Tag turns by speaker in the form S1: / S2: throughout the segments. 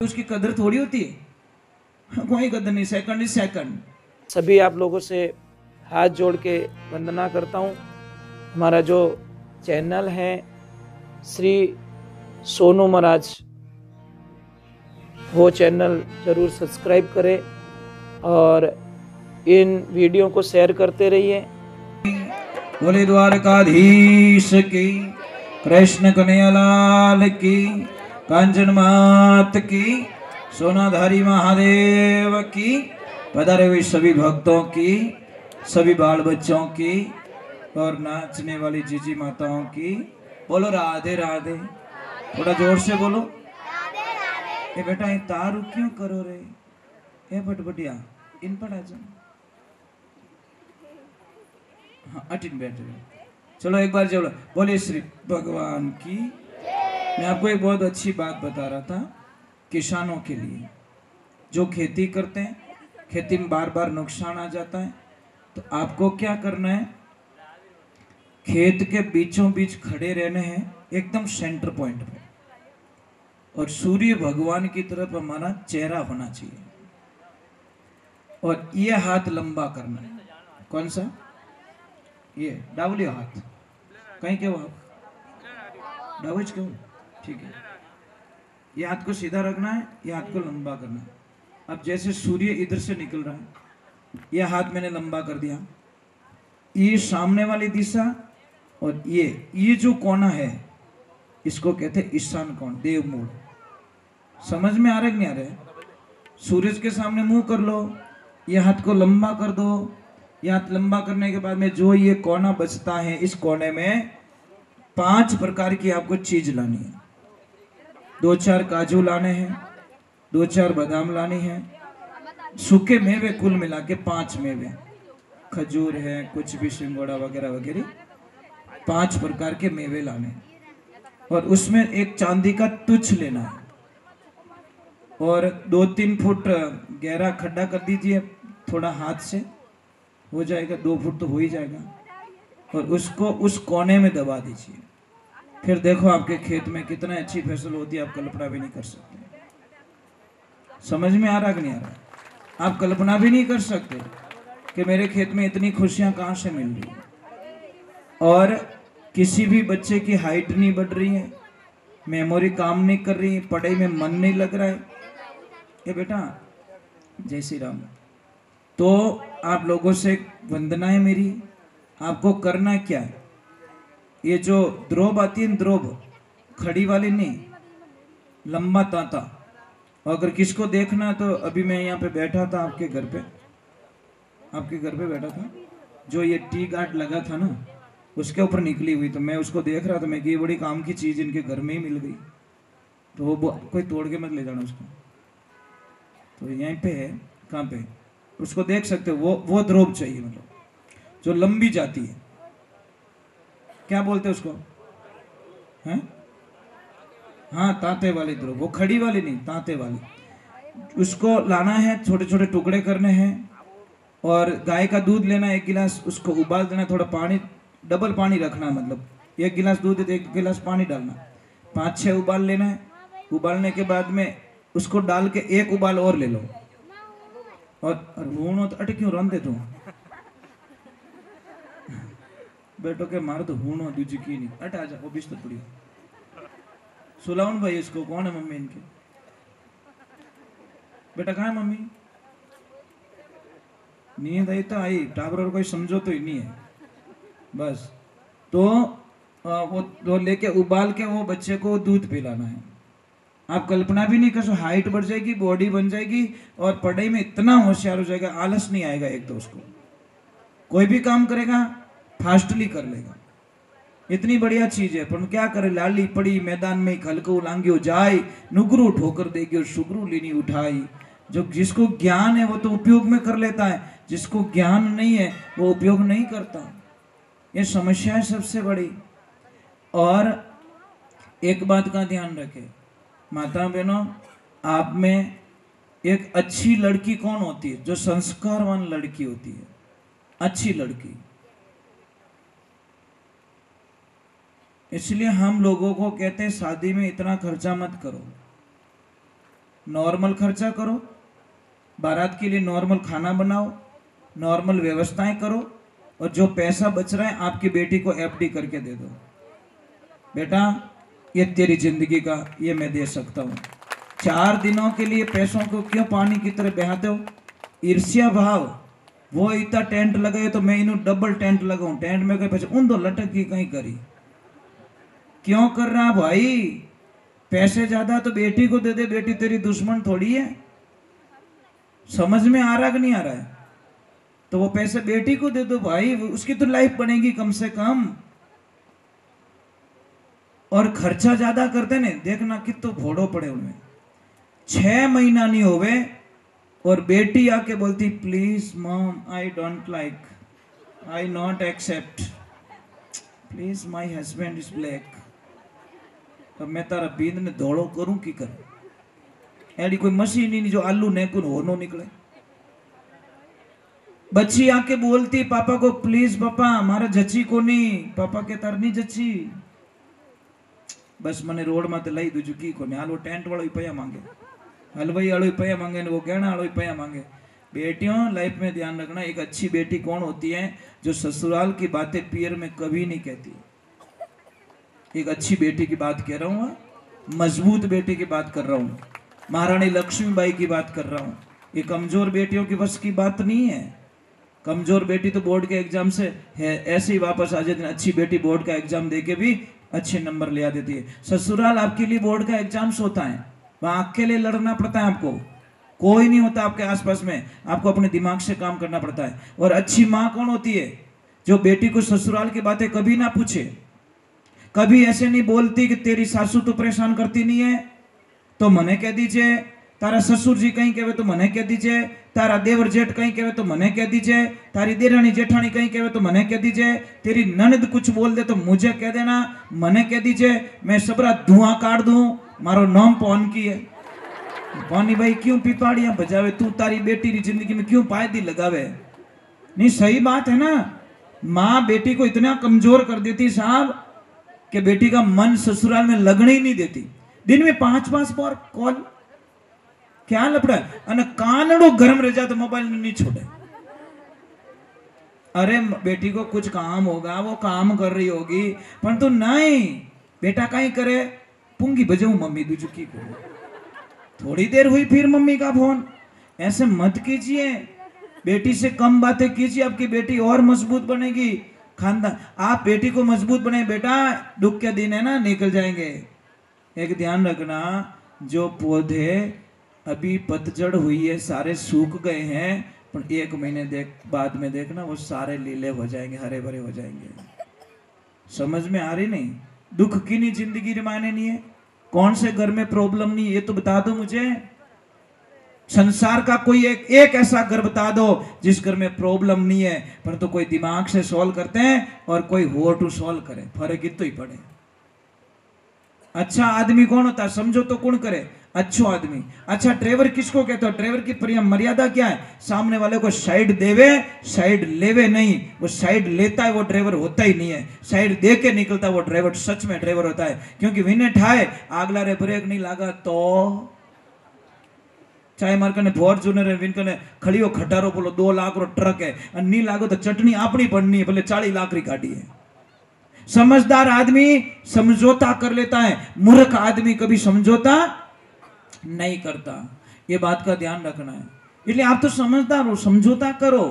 S1: उसकी कदर थोड़ी होती है, कोई कदर नहीं, सेकंड इज सेकंड।
S2: सभी आप लोगों से हाथ जोड़ के वंदना करता हूँ। हमारा जो चैनल है श्री सोनू महाराज, वो चैनल जरूर सब्सक्राइब करें और इन वीडियो को शेयर करते रहिए।
S1: बोले द्वारकाधीश की, कृष्ण कन्हैया लाल की, कांचन मात की, सोनाधारी महादेव की, पधारे हुए सभी भक्तों की, सभी बाल बच्चों की और नाचने वाली जीजी माताओं की। बोलो राधे राधे। थोड़ा जोर से बोलो। ए बेटा ये तारू क्यों करो रे, ए बटबटिया इन पर आ जाओ। हाँ अटिन बैठ जाओ। चलो एक बार चलो, बोले श्री भगवान की। मैं आपको एक बहुत अच्छी बात बता रहा था किसानों के लिए, जो खेती करते हैं, खेती में बार बार नुकसान आ जाता है, तो आपको क्या करना है, खेत के बीचों बीच खड़े रहने हैं, एकदम सेंटर पॉइंट पे, और सूर्य भगवान की तरफ हमारा चेहरा होना चाहिए, और ये हाथ लंबा करना है। कौन सा? ये डावलियो हाथ कहीं क्यों आप डावज क्यों? ठीक है, ये हाथ को सीधा रखना है, ये हाथ को लंबा करना है। अब जैसे सूर्य इधर से निकल रहा है, ये हाथ मैंने लंबा कर दिया, ये सामने वाली दिशा, और ये जो कोना है इसको कहते हैं ईशान कोण, देव मूल। समझ में आ रहा है कि नहीं आ रहा है? सूरज के सामने मुंह कर लो, ये हाथ को लंबा कर दो, ये हाथ लंबा करने के बाद में जो ये कोना बचता है, इस कोने में 5 प्रकार की आपको चीज लानी है। 2-4 काजू लाने हैं, 2-4 बादाम लानी है, सूखे मेवे कुल मिला के 5 मेवे, खजूर है, कुछ भी सिंगोड़ा वगैरह वगैरह, 5 प्रकार के मेवे लाने, और उसमें एक चांदी का तुच्छ लेना है, और 2-3 फुट गहरा खड्डा कर दीजिए, थोड़ा हाथ से हो जाएगा, 2 फुट तो हो ही जाएगा, और उसको उस कोने में दबा दीजिए। फिर देखो आपके खेत में कितना अच्छी फसल होती है, आप कल्पना भी नहीं कर सकते। समझ में आ रहा कि नहीं आ रहा? आप कल्पना भी नहीं कर सकते कि मेरे खेत में इतनी खुशियां कहां से मिल रही है। और किसी भी बच्चे की हाइट नहीं बढ़ रही है, मेमोरी काम नहीं कर रही है, पढ़ाई में मन नहीं लग रहा है। ये बेटा जय श्री राम। तो आप लोगों से वंदना है मेरी, आपको करना क्या है, ये जो द्रोब आती है, द्रोब खड़ी वाली नहीं, लंबा तांता। अगर किसको देखना तो अभी मैं यहाँ पे बैठा था आपके घर पे, आपके घर पे बैठा था, जो ये टी गार्ड लगा था ना, उसके ऊपर निकली हुई, तो मैं उसको देख रहा था, मैं कि ये बड़ी काम की चीज इनके घर में ही मिल गई, तो वो कोई तोड़ के मत ले जाना उसको। तो यहीं पे है, कहाँ पे, उसको देख सकते हो, वो द्रोब चाहिए, मतलब जो लंबी जाती है, क्या बोलते हैं उसको, हैं? हाँ तांते वाली द्रोब, वो खड़ी वाली नहीं, तांते वाली। उसको लाना है, छोटे छोटे टुकड़े करने हैं, और गाय का दूध लेना 1 गिलास, उसको उबाल देना, थोड़ा पानी, डबल पानी रखना, मतलब 1 गिलास दूध है तो 1 गिलास पानी डालना, 5-6 उबाल लेना है। उबालने के बाद में उसको डाल के 1 उबाल और ले लो, और हूणो तो अटक्यों रंधे तू बेटो के मारो तो हूणो दूजी की नहीं, अट आ जा, वो बिस्तर पड़ी सुलाउन भाई, इसको कौन है मम्मी इनके? बेटा कहाँ है मम्मी? नींद आई तो आई, टावर और कोई समझो तो ही नहीं है बस। तो वो लेके उबाल के वो बच्चे को दूध पिलाना है। आप कल्पना भी नहीं कर सकते, हाइट बढ़ जाएगी, बॉडी बन जाएगी, और पढ़ाई में इतना होशियार हो जाएगा, आलस नहीं आएगा। एक तो उसको कोई भी काम करेगा फास्टली कर लेगा, इतनी बढ़िया चीज है। पर क्या करे, लाली पड़ी मैदान में खलको लांगियो जाए, नुगरू ठोकर देगी और सुगरू लीनी उठाई। जो जिसको ज्ञान है वो तो उपयोग में कर लेता है, जिसको ज्ञान नहीं है वो उपयोग नहीं करता। ये समस्या है सबसे बड़ी। और एक बात का ध्यान रखें माता बहनों, आप में एक अच्छी लड़की कौन होती है? जो संस्कारवान लड़की होती है, अच्छी लड़की। इसलिए हम लोगों को कहते हैं शादी में इतना खर्चा मत करो, नॉर्मल खर्चा करो, बारात के लिए नॉर्मल खाना बनाओ, नॉर्मल व्यवस्थाएं करो, और जो पैसा बच रहा है आपकी बेटी को एफडी करके दे दो। बेटा ये तेरी जिंदगी का, ये मैं दे सकता हूँ। 4 दिनों के लिए पैसों को क्यों पानी की तरह बहाते हो? ईर्ष्या भाव। वो इतना टेंट लगाए तो मैं इन्हों डबल टेंट लगाऊं, टेंट में कहीं पैसे उन दो लटक की कहीं करी। क्यों कर रहा भाई? पैसे ज्यादा तो बेटी को दे दे, बेटी तेरी दुश्मन थोड़ी है। समझ में आ रहा कि नहीं आ रहा है? तो वो पैसे बेटी को दे दो भाई, उसकी तो लाइफ बनेगी कम से कम। और खर्चा ज्यादा करते ने, देखना कितो घोड़ो पड़े उनमें। 6 महीना नहीं होवे और बेटी आके बोलती please mom I don't like, I not accept, please my husband is black. तो मैं तारा बींद ने धोड़ो करूं की कर? एडी कोई मशीन ही नहीं जो आलू नेकुन हो नो निकले। बच्ची आके बोलती पापा को प्लीज पापा मारा जची को नहीं, पापा के तार नहीं जची, बस मने रोड में लई दूजू की को नहीं। हाल वो टेंट वालों ही पैया मांगे, हलवाई वालों ही पैया मांगे, वो गहना वालों ही पैया मांगे। बेटियों लाइफ में ध्यान रखना, एक अच्छी बेटी कौन होती है? जो ससुराल की बातें पियर में कभी नहीं कहती। एक अच्छी बेटी की बात कह रहा हूँ, मजबूत बेटी की बात कर रहा हूँ, महारानी लक्ष्मीबाई की बात कर रहा हूँ। ये कमजोर बेटियों की बस की बात नहीं है। कमजोर बेटी तो बोर्ड के एग्जाम से है ऐसे ही वापस आ जाती है। अच्छी बेटी बोर्ड का एग्जाम देके भी अच्छे नंबर ले आ देती है। ससुराल आपके लिए बोर्ड का एग्जाम्स होता है, वहां अकेले लड़ना पड़ता है आपको, कोई नहीं होता आपके आसपास में, आपको अपने दिमाग से काम करना पड़ता है। और अच्छी माँ कौन होती है? जो बेटी को ससुराल की बातें कभी ना पूछे, कभी ऐसे नहीं बोलती कि तेरी सासू तो परेशान करती नहीं है तो मने कह दीजिए, तारा ससुर जी कहीं कहे तो मने कह दीजिए, तारा देवर जेठ कहीं कहे तो मने कह दीजिए, तारी देरानी जेठानी कहीं कहे तो मने कह दीजिए, तेरी ननद कुछ बोल दे तो मुझे कह देना, मने कह दीजिए, मैं सबरा धुआं काट दूं, मारो नाम पौन की है। पानी भाई क्यों पिपाड़ियां बजावे? तू तारी बेटी की जिंदगी में क्यों पायदी लगावे? नहीं सही बात है ना। माँ बेटी को इतना कमजोर कर देती साहब कि बेटी का मन ससुराल में लगने ही नहीं देती। दिन में 5-5 बार कॉल, क्या लपड़ा है? कानड़ो गरम रह जाए तो मोबाइल नहीं छोड़े। अरे बेटी को कुछ काम होगा, वो काम कर रही होगी, परंतु नहीं, बेटा कहीं करे पुंगी बजाऊं मम्मी दूजुकी को, थोड़ी देर हुई फिर मम्मी का फोन। ऐसे मत कीजिए, बेटी से कम बातें कीजिए, आपकी बेटी और मजबूत बनेगी। खानदान आप बेटी को मजबूत बने, बेटा दुख के दिन है ना निकल जाएंगे। एक ध्यान रखना, जो पौधे अभी पतझड़ हुई है, सारे सूख गए हैं, पर 1 महीने बाद में देखना वो सारे लीले हो जाएंगे, हरे भरे हो जाएंगे। समझ में आ रही नहीं? दुख की नहीं जिंदगी मायने नहीं है। कौन से घर में प्रॉब्लम नहीं, ये तो बता दो मुझे। संसार का कोई एक ऐसा घर बता दो जिस घर में प्रॉब्लम नहीं है, परंतु कोई दिमाग से सॉल्व करते हैं और कोई हो टू सॉल्व करे, फर्क इतना ही पड़े। अच्छा आदमी कौन होता है? समझो तो कौन करे? अच्छो आदमी। अच्छा ड्राइवर किसको कहते हो? ड्राइवर की प्रियम मर्यादा क्या है? सामने वाले को साइड देवे, साइड लेवे नहीं। वो साइड लेता है वो ड्राइवर होता ही नहीं है, साइड दे के निकलता है वो ड्राइवर सच में ड्राइवर होता है। क्योंकि विने ठाए आगला रे ब्रेक नहीं लगा तो, चाहे मार कने फॉर्च्यूनर है, विन कने खड़ियो खटारो बोलो 2 लाख रो ट्रक है, और नहीं लागो तो चटनी अपनी पड़नी है, भले 40 लाख री गाड़ी है। समझदार आदमी समझौता कर लेता है, मूर्ख आदमी कभी समझौता नहीं करता। ये बात का ध्यान रखना है। इसलिए आप तो समझदार हो, समझौता करो।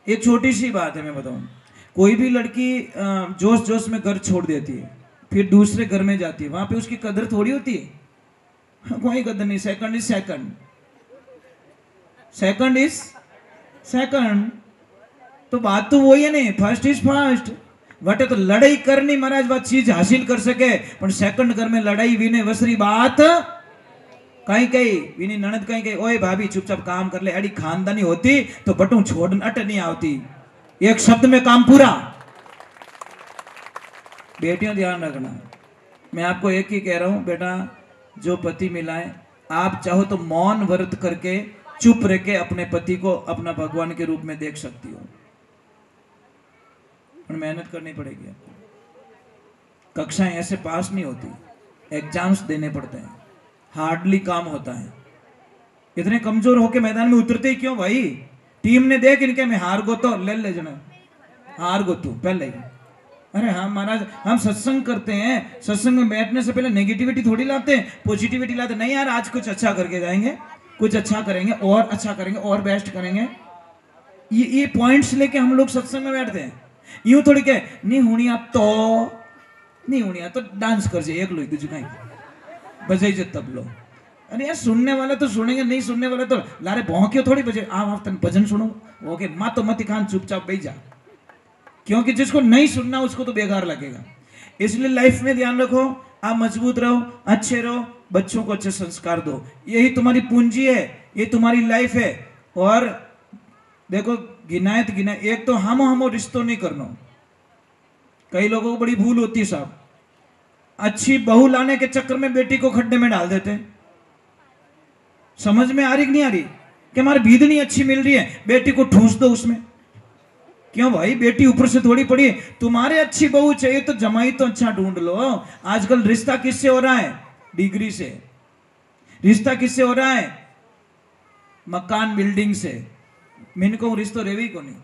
S1: एक छोटी सी बात है मैं बताऊं, कोई भी लड़की जोश जोश में घर छोड़ देती है, फिर दूसरे घर में जाती है, वहां पे उसकी कदर थोड़ी होती है। कोई कदर नहीं। Second is second, second is second. तो बात तो वही है नहीं, फर्स्ट इज फर्स्ट। वटे तो लड़ाई करनी महाराज, बात चीज हासिल कर सके, पर सेकंड घर में लड़ाई विने वसरी बात कहीं कहीं विनी ननद कहीं कहीं, ओए भाभी चुपचाप काम कर ले, अड़ी खानदानी होती तो बटू छोड़ अट नहीं आती। एक शब्द में काम पूरा। बेटियों ध्यान रखना, मैं आपको एक ही कह रहा हूं बेटा, जो पति मिला है आप चाहो तो मौन व्रत करके चुप रह के अपने पति को अपना भगवान के रूप में देख सकती हो, पर मेहनत करनी पड़ेगी आपको। कक्षाएं ऐसे पास नहीं होती, एग्जाम्स देने पड़ते हैं, हार्डली काम होता है। इतने कमजोर होके मैदान में उतरते ही क्यों भाई? टीम ने देख इनके में हार गो तो ले जना, हार गो तू पहले ही। अरे हाँ महाराज, हम सत्संग करते हैं, सत्संग में बैठने से पहले नेगेटिविटी थोड़ी लाते हैं, पॉजिटिविटी लाते नहीं यार, आज कुछ अच्छा करके जाएंगे, कुछ अच्छा करेंगे, और अच्छा करेंगे, और बेस्ट करेंगे। ये पॉइंट्स लेके हम लोग सत्संग में बैठते हैं। यूं थोड़ी के नहीं होनी आप तो नहीं होनी आप तो डांस कर जाए एक लोग तुझे कहीं बजाई जे तब लो। अरे यार सुनने वाले तो सुनेंगे, नहीं सुनने वाले तो लारे भौंके थोड़ी बजे आप तन भजन सुनो। ओके माँ तो मत खान चुपचाप बैठ जा, क्योंकि जिसको नहीं सुनना उसको तो बेकार लगेगा। इसलिए लाइफ में ध्यान रखो, आप मजबूत रहो, अच्छे रहो, बच्चों को अच्छे संस्कार दो, यही तुम्हारी पूंजी है, ये तुम्हारी लाइफ है। और देखो गिनायत गिनाए, एक तो हम रिश्तों नहीं करना। कई लोगों को बड़ी भूल होती है साहब, अच्छी बहू लाने के चक्कर में बेटी को खड्डे में डाल देते हैं। समझ में आ रही कि नहीं आ रही कि हमारी भीदनी अच्छी मिल रही है, बेटी को ठूस दो उसमें। क्यों भाई, बेटी ऊपर से थोड़ी पड़ी है। तुम्हारे अच्छी बहू चाहिए तो जमाई तो अच्छा ढूंढ लो। आजकल रिश्ता किससे हो रहा है? डिग्री से। रिश्ता किससे हो रहा है? मकान बिल्डिंग से। मैंने कहूँ रिश्तो रेवी को नहीं,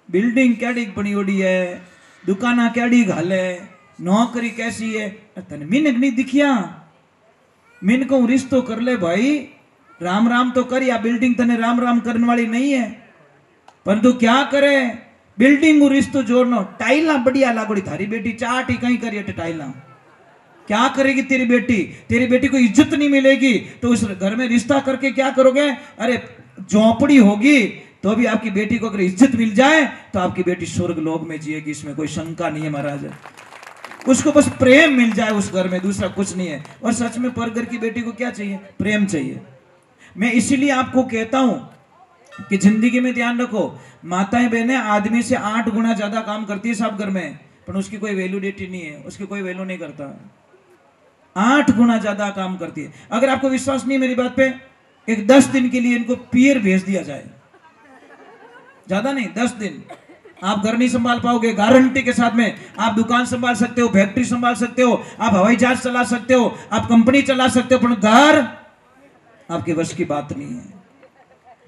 S1: बिल्डिंग कैडी बनी ओडी है, दुकाना कैडी घाले, नौकरी कैसी है, तने मिनक नहीं दिखिया। मैंने कहूँ रिश्तो कर ले भाई, राम राम तो कर, या बिल्डिंग तने राम राम करने वाली नहीं है। परंतु क्या करे, बिल्डिंग रिश्तो जोड़नो, टाइला बढ़िया लागोड़ी, थारी बेटी चाटी कहीं करिए टाइला, क्या करेगी तेरी बेटी? तेरी बेटी को इज्जत नहीं मिलेगी तो उस घर में रिश्ता करके क्या करोगे? अरे झोपड़ी होगी तो भी आपकी बेटी को अगर इज्जत मिल जाए तो आपकी बेटी स्वर्ग लोक में जिएगी, इसमें कोई शंका नहीं है महाराज। उसको बस प्रेम मिल जाए उस घर में, दूसरा कुछ नहीं है। और सच में पर घर की बेटी को क्या चाहिए? प्रेम चाहिए। मैं इसीलिए आपको कहता हूं कि जिंदगी में ध्यान रखो, माताएं बहनें आदमी से 8 गुना ज्यादा काम करती है सब घर में, पर उसकी कोई वैल्यूडिटी नहीं है, उसकी कोई वैल्यू नहीं करता। 8 गुना ज्यादा काम करती है। अगर आपको विश्वास नहीं मेरी बात पे, एक 10 दिन के लिए इनको पियर भेज दिया जाए, ज्यादा नहीं 10 दिन, आप घर नहीं संभाल पाओगे, गारंटी के साथ में। आप दुकान संभाल सकते हो, फैक्ट्री संभाल सकते हो, आप हवाई जहाज चला सकते हो, आप कंपनी चला सकते हो, पर घर आपके वश की बात नहीं है।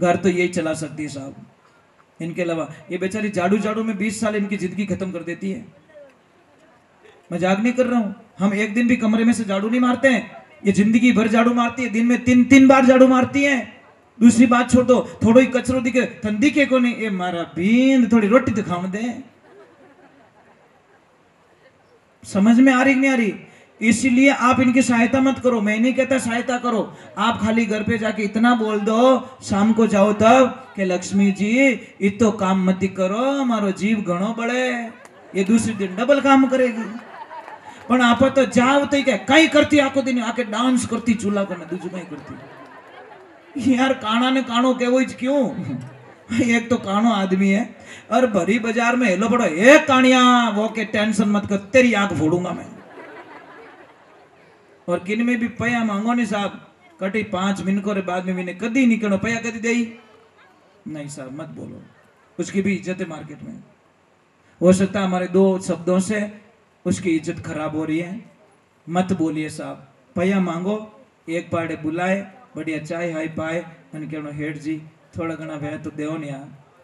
S1: घर तो यही चला सकती है साहब, इनके अलावा। ये बेचारी झाड़ू झाड़ू में 20 साल इनकी जिंदगी खत्म कर देती है। मजाक नहीं कर रहा हूं, हम एक दिन भी कमरे में से झाड़ू नहीं मारते हैं, ये जिंदगी भर झाड़ू मारती है, दिन में 3 बार झाड़ू मारती है। दूसरी बात छोड़ दो, थोड़ा ही कचरो दिखे तन दिखे को नहीं, ये मारा बींद थोड़ी रोटी दिखाओ दे। समझ में आ रही नहीं आ रही? इसलिए आप इनकी सहायता मत करो, मैं नहीं कहता सहायता करो, आप खाली घर पे जाके इतना बोल दो शाम को जाओ तब कि लक्ष्मी जी इतो काम मत करो, हमारो जीव घणो बढ़े, ये दूसरे दिन डबल काम करेगी। पर आप तो जाओ तो क्या कहीं करती, आखो दिन आके डांस करती, चूल्हा करना दूसरी कहीं करती। यार काना ने कानो के वो क्यों? एक तो कानो आदमी है और भरी बाजार में हेलो बड़ो एक कानिया वो के टेंशन मत कर, तेरी आंख फोड़ूंगा मैं। और किन में भी पया मांगो नहीं साहब, कटी 5 मिनट रे बाद में मैंने कदी नहीं करो, पया कदी दई नहीं साहब, मत बोलो, उसकी भी इज्जत है मार्केट में। हो सकता है हमारे 2 शब्दों से उसकी इज्जत खराब हो रही है, मत बोलिए साहब। पया मांगो, एक पाड़े बुलाए, बढ़िया चाय हाय पाए, मैंने कहना हेठ जी थोड़ा घना वह तो देव नहीं,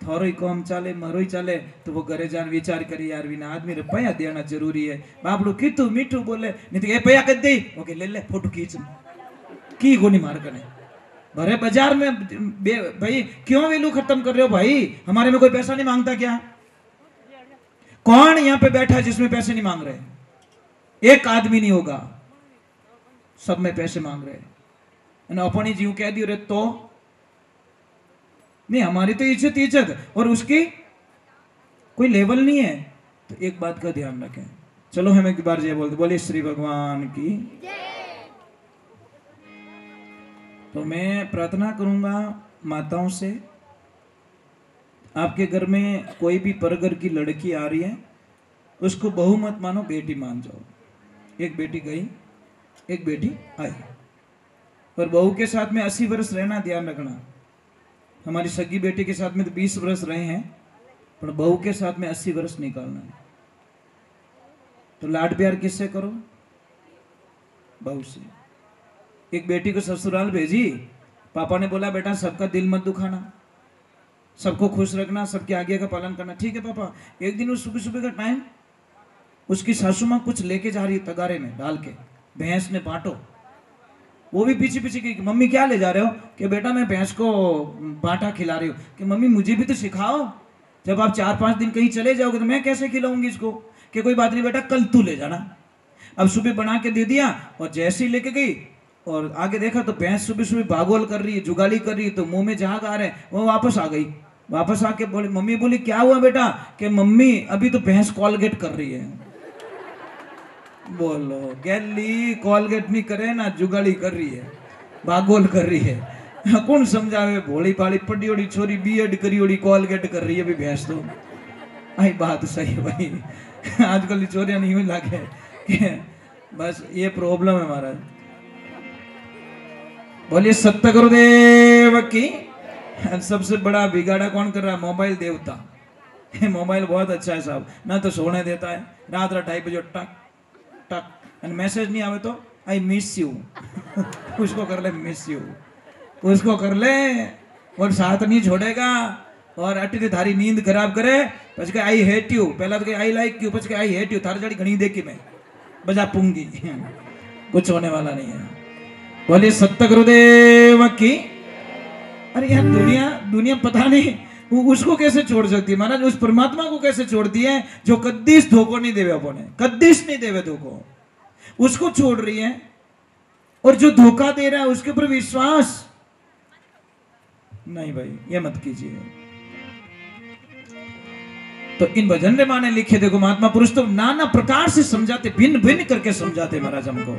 S1: थोरो ही कम चाले मरो ही चाले, तो वो घरे जान विचार करी यार विना आदमी रे पया देना जरूरी है। बापड़ू कीटू मीठू बोले नहीं तो ये पया कर दे, ओके ले ले फोटो खींच की गोनी मार कने भरे बाजार में। भाई क्यों वैल्यू खत्म कर रहे हो भाई? हमारे में कोई पैसा नहीं मांगता क्या? कौन यहां पे बैठा है जिसमें पैसे नहीं मांग रहे? एक आदमी नहीं होगा, सब में पैसे मांग रहे। अपनी जीव कह दियो रे तो नहीं, हमारी तो इज्जत इज्जत और उसकी कोई लेवल नहीं है। तो एक बात का ध्यान रखें। चलो हम एक बार जय बोलते, बोले श्री भगवान की। तो मैं प्रार्थना करूंगा माताओं से, आपके घर में कोई भी परघर की लड़की आ रही है उसको बहू मत मानो, बेटी मान जाओ। एक बेटी गई, एक बेटी आई, और बहू के साथ में 80 वर्ष रहना, ध्यान रखना। हमारी सगी बेटी के साथ में तो 20 वर्ष रहे हैं, पर बहू के साथ में 80 वर्ष निकालना है। तो लाड प्यार किससे करो? बहू से। एक बेटी को ससुराल भेजी, पापा ने बोला बेटा सबका दिल मत दुखाना, सबको खुश रखना, सबकी आज्ञा का पालन करना। ठीक है पापा। एक दिन उस सुबह सुबह का टाइम उसकी सासू माँ कुछ लेके जा रही है तगारे में डाल के, भैंस ने बांटो। वो भी पीछे पीछे की, मम्मी क्या ले जा रहे हो? कि बेटा मैं भैंस को बांटा खिला रही हूँ। कि मम्मी मुझे भी तो सिखाओ, जब आप 4-5 दिन कहीं चले जाओगे तो मैं कैसे खिलाऊंगी इसको? कि कोई बात नहीं बेटा, कल तू ले जाना। अब सुबह बना के दे दिया और जैसे ही लेके गई और आगे देखा तो भैंस सुबह सुबह भागोल कर रही है, जुगाली कर रही है, तो मुंह में झाग आ रहे हैं। वो वापस आ गई। वापस आके बोली, मम्मी बोली क्या हुआ बेटा? कि मम्मी अभी तो भैंस कॉलगेट कर रही है। बोलो गैली कॉलगेट नहीं करे ना, जुगाली कर रही है, भागोल कर रही है। कौन समझावे? भोली भाली पड़ी ओड़ी छोरी बीएड करी ओड़ी कॉलगेट कर रही है भी भैंस तो। आई बात सही है भाई। आजकल चोरियां नहीं हुई लागे, बस ये प्रॉब्लम है महाराज। बोलिए सत्य गुरुदेव की। सबसे बड़ा बिगाड़ा कौन कर रहा है? मोबाइल देवता। मोबाइल बहुत अच्छा है साहब, ना तो सोने देता है, रात 2:30 बजे टक टक, मैसेज नहीं आवे तो आई मिस यू। उसको कर ले मिस यू, उसको कर ले, और साथ नहीं छोड़ेगा। और अटी थारी नींद खराब करे, પછી કે आई हेट यू, पहला तो आई लाइक यू, પછી કે आई हेट यू, थारी जड़ी घनी देखी मैं बजा पूंगी। कुछ होने वाला नहीं है। बोलिए सत्य गुरुदेव की। अरे यार दुनिया पता नहीं उसको कैसे छोड़ सकती है महाराज, उस परमात्मा को कैसे छोड़ती है जो कद्दीस धोखो नहीं देवे, अपने कद्दीस नहीं देवे धोखो, उसको छोड़ रही है। और जो धोखा दे रहा है उसके ऊपर विश्वास नहीं भाई, ये मत कीजिए। तो इन भजन रे माने लिखे देखो, महात्मा पुरुष तो नाना प्रकार से समझाते, भिन्न भिन्न करके समझाते महाराज हमको।